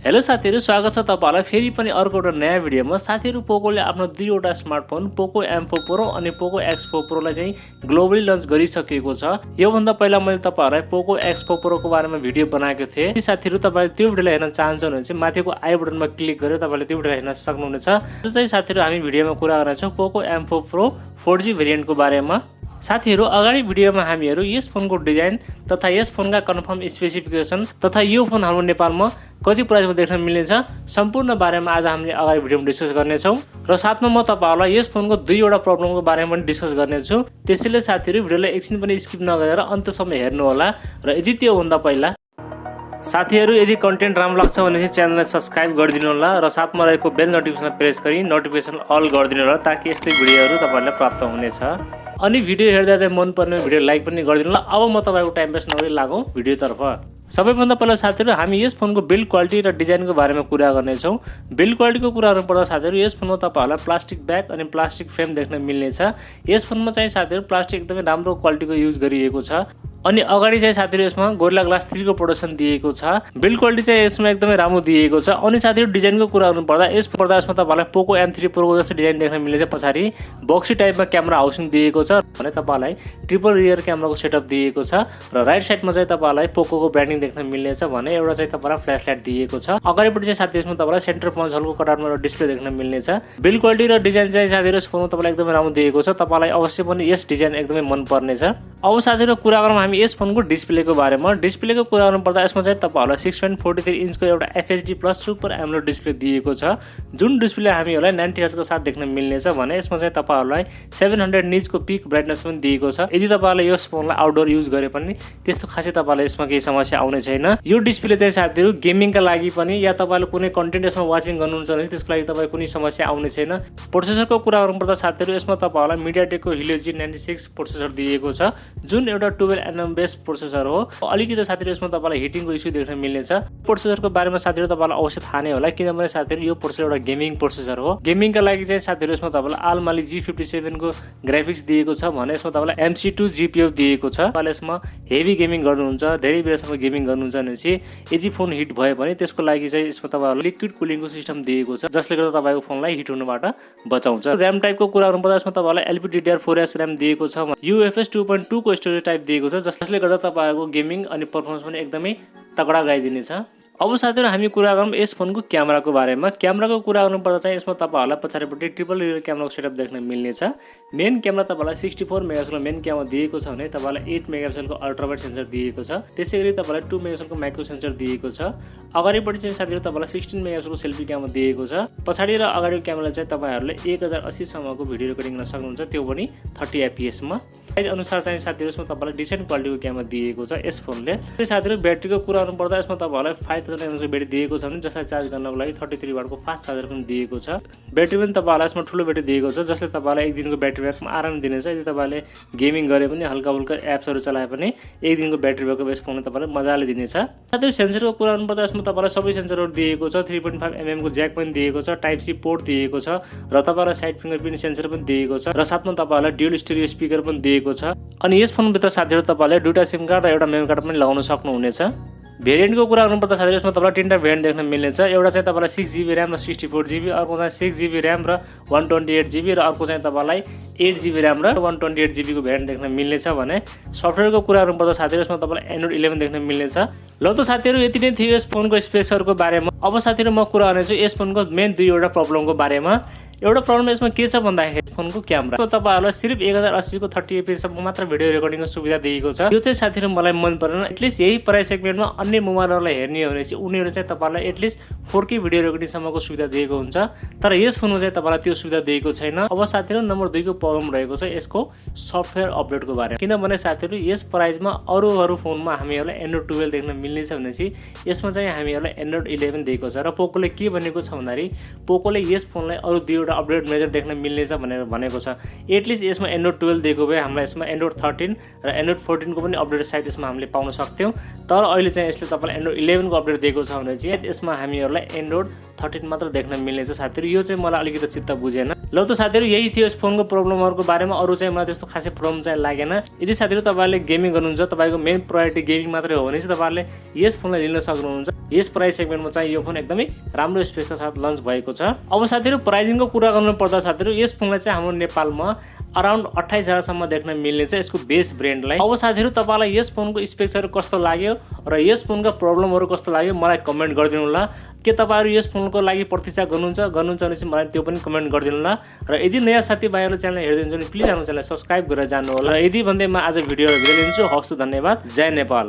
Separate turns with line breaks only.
Hello साथीहरु, स्वागत छ तपाईहरुलाई फेरि पनि अर्को एउटा नयाँ भिडियोमा। साथीहरु, पोकोले आफ्नो दुईवटा स्मार्टफोन पोको M4 Pro अनि पोको X4 Pro लाई चाहिँ ग्लोबली लन्च गरिसकेको छ। यो भन्दा पहिला मैले तपाईहरुलाई पोको X4 Pro को बारेमा भिडियो बनाएको थिए। यदि साथीहरु तपाईले त्यो भिडियोलाई हेर्न चाहनुहुन्छ भने चाहिँ माथिको आई बटनमा क्लिक गरेर तपाईले त्यो भिडियो हेर्न सक्नुहुनेछ। यो चाहिँ साथीहरु हामी भिडियोमा कुरा गर्नेछौं पोको M4 Pro 4G भेरिएन्टको बारेमा। साथीहरु, अगाडि भिडियोमा हामीहरु यस फोनको डिजाइन तथा यस फोनका कन्फर्म स्पेसिफिकेसन तथा यो फोन हाम्रो नेपालमा कति प्राइसमा देख्न मिल्नेछ सम्पूर्ण बारेमा आज हामीले अगाडि भिडियोमा डिस्कस गर्नेछौं र साथमा म तपाईहरुलाई यस फोनको दुईवटा प्रब्लमको बारेमा पनि डिस्कस गर्नेछु। त्यसैले साथीहरु, भिडियोलाई एकछिन पनि स्किप नगरेर अन्त्यसम्म हेर्नु होला। र यदि त्यो भन्दा पहिला साथीहरु, यदि कन्टेन्ट राम्रो लाग्छ भने चाहिँ च्यानललाई सब्स्क्राइब गरिदिनु होला र साथमा रहेको बेल नोटिफिकेसन प्रेस गरी नोटिफिकेसन अल गरिदिनु होला ताकि यस्तै भिडियोहरु तपाईहरुलाई प्राप्त हुनेछ। अनि भिडियो हेर्दा मन पर्ने भिडियो लाइक पनि गरिदिनु होला। अब म तपाईहरुको टाइम वेस्ट नगरी लागौं भिडियोतर्फ। सबैभन्दा पहिला साथीहरु, हामी यस फोनको बिल्ड क्वालिटी र डिजाइनको बारेमा कुरा गर्नेछौं। बिल्ड क्वालिटीको कुरा गर्नुपर्दा साथीहरु, यस फोनमा तपाईहरुलाई प्लास्टिक ब्याक अनि प्लास्टिक फ्रेम देख्न मिल्नेछ। यस फोनमा चाहिँ साथीहरु प्लास्टिक एकदमै राम्रो क्वालिटीको युज गरिएको छ अनि अगाडि चाहिँ साथीहरु यसमा गोरिल्ला ग्लास 3 को प्रोडक्सन दिएको छ। बिल्ड क्वालिटी चाहिँ यसमा एकदमै राम्रो दिएको छ। अनि साथीहरु, डिजाइनको कुरा गर्नुपर्दा यसमा तपाईहरुलाई पोको M3 Pro को जस्तो डिजाइन देख्न मिल्नेछ। पछाडी बक्सी टाइपमा क्यामेरा हाउसिङ दिएको छ भने तपाईहरुलाई ट्रिपल रियर क्यामेराको सेटअप दिएको छ र राइट साइडमा चाहिँ तपाईहरुलाई पोको को ब्रान्डिङ देख्न मिल्नेछ भने एउटा चाहिँ तपाईहरुलाई फ्ल्याश लाइट दिएको छ। अगाडिपटि चाहिँ साथीहरु यसमा तपाईहरुलाई सेन्टर पञ्च होलको कटआउटमा एउटा डिस्प्ले देख्न मिल्नेछ। बिल्ड क्वालिटी र डिजाइन चाहिँ साथीहरु यस फोनमा तपाईलाई एकदमै राम्रो दिएको छ। तपाईलाई अवश्य पनि यस डिजाइन एकदमै मन पर्नेछ। अब साथीहरु, कुरा गरौँ हामी यस फोनको डिस्प्लेको बारेमा। डिस्प्लेको कुरा गर्नुपर्दा यसमा चाहिँ तपाईहरुलाई 6.43 इन्चको एउटा FHD plus super AMOLED display दिएको छ। जुन डिस्प्ले हामीहरुलाई 90 हर्ट्ज को साथ देख्न मिल्नेछ भने यसमा चाहिँ तपाईहरुलाई 700 निट्सको पिक ब्राइटनेस पनि दिएको छ। यदि तपाईहरुले यस फोनलाई आउटडोर युज गरे पनि त्यस्तो खासै तपाईहरुलाई यसमा केही समस्या आउने छैन। यो डिस्प्ले चाहिँ साथीहरु गेमिङका लागि पनि या तपाईहरुले कुनै कन्टेन्ट यसमा वाचिङ गर्नुहुन्छ भने त्यसको लागि तपाईलाई कुनै समस्या आउने छैन। प्रोसेसरको कुरा गर्नुपर्दा साथीहरु यसमा तपाईहरुलाई MediaTekको Helio G96 प्रोसेसर दिएको छ जुन एउटा 12nm बेस प्रोसेसर हो। अलिकति साथीहरु यसमा तपाईलाई हिटिङको इस्यु देख्न मिल्नेछ। प्रोसेसरको बारेमा साथीहरु तपाईलाई अवश्य थाहा नै होला किनभने साथीहरु यो प्रोसेसर एउटा गेमिङ प्रोसेसर हो। गेमिङका लागि चाहिँ साथीहरु यसमा तपाईलाई Allrounder G57 को ग्राफिक्स दिएको छ भने यसमा तपाईलाई MC2 GPU दिएको छ। तपाईले यसमा हेभी गेमिङ गर्नुहुन्छ, धेरै बेरसम्म गेमिङ गर्नुहुन्छ भने चाहिँ यदि फोन हिट भयो भने त्यसको लागि चाहिँ यसमा तपाईहरुले लिक्विड कुलिङको सिस्टम दिएको छ जसले गर्दा तपाईको फोनलाई हिट हुनबाट बचाउँछ। र्याम टाइपको कुरा गर्नुपर्दा यसमा तपाईलाई LPDDR4X र्याम दिएको छ, UFS 2.2 को स्टोरेज टाइप दिएको छ जसले गर्दा तपाईको गेमिङ अनि परफर्मेन्स पनि एकदमै तगडा गराइदिनेछ। अब साथीहरु, हामी कुरा गरौँ यस फोनको क्यामेराको बारेमा। क्यामेराको कुरा गर्नुपर्दा चाहिँ यसमा तपाईहरुलाई पछाडिपट्टि ट्रिपल रियर क्यामेराको सेटअप देख्न मिल्नेछ। मेन क्यामेरा तपाईलाई 64 मेगापिक्सलको मेन क्यामेरा दिएको छ भने तपाईलाई 8 मेगापिक्सलको अल्ट्रा वाइड सेन्सर दिएको छ। त्यसैगरी तपाईलाई 2 मेगापिक्सलको माइक्रो सेन्सर दिएको छ। अगाडिपटि चाहिँ साथीहरु तपाईलाई 16 मेगापिक्सलको सेल्फी क्यामेरा दिएको छ। पछाडी र अगाडिको क्यामेराले चाहिँ तपाईहरुले 1080 सम्मको भिडियो रेकर्डिङ गर्न सक्नुहुन्छ, त्यो पनि 30 fps मा। साइज अनुसार चाहिँ साथीहरु यसमा तपाईलाई डिसेन्ट क्वालिटीको क्यामेरा दिएको छ यस फोनले। साथीहरु, ब्याट्रीको कुरा गर्नुपर्दा यसमा तपाईहरुलाई 5000 mAh को ब्याट्री दिएको छ भने जसलाई चार्ज गर्नको लागि 33 वाटको फास्ट चार्जर पनि दिएको छ। ब्याट्री पनि तपाईहरुलाई यसमा ठुलो ब्याट्री दिएको छ जसले तपाईलाई एक दिनको ब्याट्री ब्याकअप आराम दिनेछ। यदि तपाईले गेमिङ गरे पनि हल्का फुल्का एप्सहरु चलाए पनि एक दिनको ब्याट्री ब्याकअप यस फोनले तपाईलाई मजाले दिनेछ। साथीहरु, सेन्सरको कुरा गर्नुपर्दा यसमा तपाईलाई सबै सेन्सरहरु दिएको छ। 3.5 mm को ज्याक पनि दिएको छ, टाइप सी पोर्ट दिएको छ र तपाईलाई साइड फिंगरप्रिन्ट सेन्सर पनि दिएको छ र साथमा तपाईलाई ड्युअल स्टेरियो स्पिकर पनि दिएको छ। अनि यस फोन भित्र साथीहरु तपाईले दुईटा सिम कार्ड र एउटा मेमोरी कार्ड पनि लगाउन सक्नुहुनेछ। भेरिएन्टको कुरा गर्नुपर्दा साथीहरु यसमा तपाईलाई तीनटा भेरिएन्ट देख्न मिल्नेछ। एउटा चाहिँ तपाईलाई 6GB र्याम र 64GB, अर्को चाहिँ 6GB र्याम र 128GB र अर्को चाहिँ तपाईलाई 8GB र्याम र 128GB को भेरिएन्ट देख्न मिल्नेछ भने सफ्टवेयरको कुरा गर्नुपर्दा साथीहरु यसमा तपाईलाई Android 11 देख्न मिल्नेछ। ल त साथीहरु, यति नै थियो यस फोनको स्पेसहरुको बारेमा। अब साथीहरु, म कुरा गर्नेछु यस फोनको मेन दुईवटा प्रब्लमको बारेमा। एउटा प्रब्लम यसमा के छ भन्दाखेरि फोनको क्यामेरा। तपाईहरुलाई सिर्फ 1080 को 30 fps सम्म मात्र भिडियो रेकर्डिङको सुविधा दिएको छ। यो चाहिँ साथीहरु मलाई मन परेन। एटलिस्ट यही प्राइस सेगमेन्टमा अन्य मोबाइलहरुलाई हेर्ने हो भने चाहिँ उनीहरु चाहिँ तपाईहरुलाई एटलिस्ट 4K भिडियो रेकर्डिङ सम्मको सुविधा दिएको हुन्छ तर यस फोनमा चाहिँ तपाईहरुलाई त्यो सुविधा दिएको छैन। अब साथीहरु, नम्बर 2 को प्रब्लम रहेको छ यसको सफ्टवेयर अपडेटको बारेमा। किनभने साथीहरु, यस प्राइसमा अरू फोनमा हामीहरुलाई Android 12 देख्न मिल्नेछ भने चाहिँ यसमा चाहिँ हामीहरुलाई Android 11 दिएको छ र पोकोले के भनेको छ भन्दाखेरि पोकोले यस फोनलाई अरू दुईवटा अपडेट मेजर देख्न मिल्नेछ भनेर भनेको छ। एटलिस्ट यसमा Android 12 दिएको भए हामीलाई यसमा Android 13 र Android 14 को पनि अपडेट सायद यसमा हामीले पाउन सक्थ्यौं। तर अहिले चाहिँ यसले तपाईलाई Android 11 को अपडेट दिएको छ भने चाहिँ यसमा हामीहरुलाई Android 13 मात्र देख्न मिल्ने छ साथीहरु। यो चाहिँ मलाई अलिकति चित्त बुझेन। ल त साथीहरु यही थियो यस फोनको प्रब्लमहरुको बारेमा। अरु चाहिँ मलाई त्यस्तो खासै प्रब्लम चाहिँ लागेन। यदि साथीहरु तपाईहरुले गेमिङ गर्नुहुन्छ, तपाईको मेन प्रायोरिटी गेमिङ मात्रै हो भने चाहिँ तपाईहरुले यस फोनलाई लिन सक्नुहुन्छ। यस प्राइस सेगमेन्टमा चाहिँ यो फोन एकदमै राम्रो स्पेसका साथ लन्च भएको छ। अब साथीहरु प्राइसिङको कुरा गर्नु पर्दा साथीहरु यस फोनलाई चाहिँ हाम्रो नेपालमा अराउन्ड 28,000 सम्म देख्न मिल्ने छ यसको बेस ब्रान्डलाई। अब साथीहरु तपाईलाई यस फोनको स्पेक्सहरु कस्तो लाग्यो र यस फोनका प्रब्लमहरु कस्तो लाग्यो मलाई कमेन्ट गरिदिनु होला। के तपाईहरु यस फोनको लागि प्रतीक्षा गर्नुहुन्छ भने चाहिँ मलाई त्यो पनि कमेन्ट गरिदिनु होला। र यदि नयाँ साथीभाइहरुले च्यानल हेर्दै हुनुहुन्छ भने प्लिज हाम्रो च्यानललाई सब्स्क्राइब गरेर जानु होला। र यदि भन्दै म आज भिडियो लिन्छु। हवस् त धन्यवाद। जय नेपाल।